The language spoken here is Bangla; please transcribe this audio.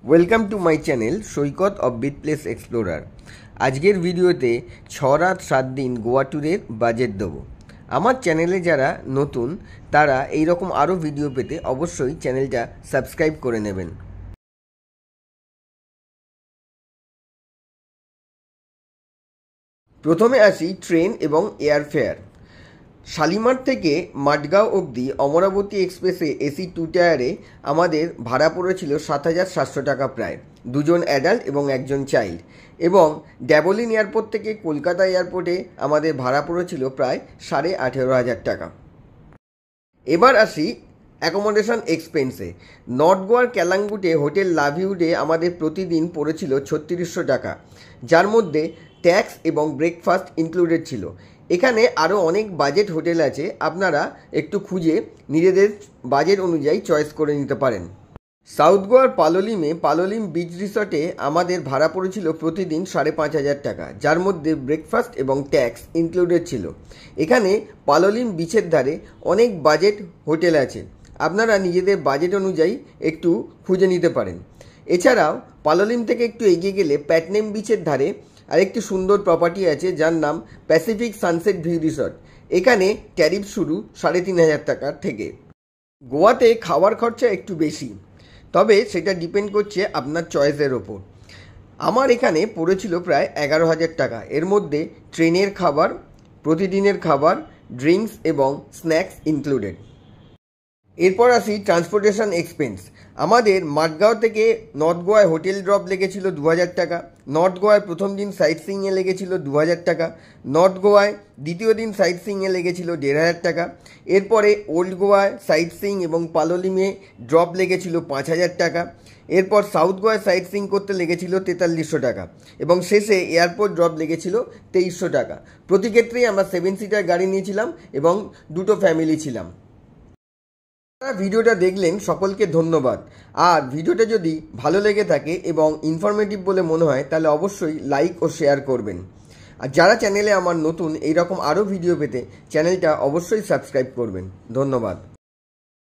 Welcome to my channel Saikat offbeat place explorer. আজকের ভিডিওতে 6 রাত 7 দিন গোয়া ট্যুরের বাজেট দেবো। আমার চ্যানেলে যারা নতুন তারা এই রকম আরও ভিডিও পেতে অবশ্যই চ্যানেলটা সাবস্ক্রাইব করে নেবেন। প্রথমে আসি ট্রেন এবং এয়ার ফেয়ার। শালিমার থেকে মাডগাঁও অবধি অমরাবতী এক্সপ্রেসে এসি 2 টায়ারে আমাদের ভাড়া পড়েছিল 7,700 টাকা প্রায়, দুজন অ্যাডাল্ট এবং একজন চাইল্ড। এবং ড্যাবোলিন এয়ারপোর্ট থেকে কলকাতা এয়ারপোর্টে আমাদের ভাড়া পড়েছিল প্রায় 18,500 টাকা। এবার আসি অ্যাকোমোডেশন এক্সপেন্সে। নর্থ গোয়ার ক্যালাঙ্গুটে হোটেল লাভিউডে আমাদের প্রতিদিন পড়েছিল 3600 টাকা, যার মধ্যে ট্যাক্স এবং ব্রেকফাস্ট ইনক্লুডেড ছিল। এখানে আরও অনেক বাজেট হোটেল আছে, আপনারা একটু খুঁজে নিজেদের বাজেট অনুযায়ী চয়েস করে নিতে পারেন। সাউথ গোয়ার পালোলিম বিচ রিসর্টে আমাদের ভাড়া পড়েছিল প্রতিদিন 5,500 টাকা, যার মধ্যে ব্রেকফাস্ট এবং ট্যাক্স ইনক্লুডেড ছিল। এখানে পালোলিম বিচের ধারে অনেক বাজেট হোটেল আছে, আপনারা নিজেদের বাজেট অনুযায়ী একটু খুঁজে নিতে পারেন। এছাড়াও পালোলিম থেকে একটু এগিয়ে গেলে প্যাটনেম বিচের ধারে আরেকটি সুন্দর প্রপার্টি আছে যার নাম প্যাসিফিক সানসেট ভিউ রিসর্ট। এখানে ট্যারিফ শুরু 3,500 টাকার থেকে। গোয়াতে খাওয়ার খরচা একটু বেশি, তবে সেটা ডিপেন্ড করছে আপনার চয়েসের ওপর। আমার এখানে পড়েছিল প্রায় 11,000 টাকা, এর মধ্যে ট্রেনের খাবার, প্রতিদিনের খাবার, ড্রিঙ্কস এবং স্ন্যাক্স ইনক্লুডেড। এরপর আসি ট্রান্সপোর্টেশন এক্সপেন্স। আমাদের মাডগাঁও থেকে নর্থ গোয়ায় হোটেল ড্রপ লেগেছিল 2,000 টাকা, নর্থ গোয়ায় প্রথম দিন সাইট সিইংয়ে লেগেছিল 2,000 টাকা, নর্থ গোয়ায় দ্বিতীয় দিন সাইট সিইংয়ে লেগেছিল 1,500 টাকা। এরপরে ওল্ড গোয়ায় সাইট সিইং এবং পালোলিমে ড্রপ লেগেছিল 5,000 টাকা। এরপর সাউথ গোয়ায় সাইট সিইং করতে লেগেছিল 4300 টাকা এবং শেষে এয়ারপোর্ট ড্রপ লেগেছিল 2300 টাকা। প্রতি ক্ষেত্রেই আমরা 7 সিটার গাড়ি নিয়েছিলাম এবং দুটো ফ্যামিলি ছিলাম। ভিডিওটা দেখলেন, সকলকে ধন্যবাদ। আর ভিডিওটা যদি ভালো লেগে থাকে এবং ইনফরমেটিভ বলে মনে হয় তাহলে অবশ্যই লাইক ও শেয়ার করবেন। আর যারা চ্যানেলে আমার নতুন, এইরকম আরও ভিডিও পেতে চ্যানেলটা অবশ্যই সাবস্ক্রাইব করবেন। ধন্যবাদ।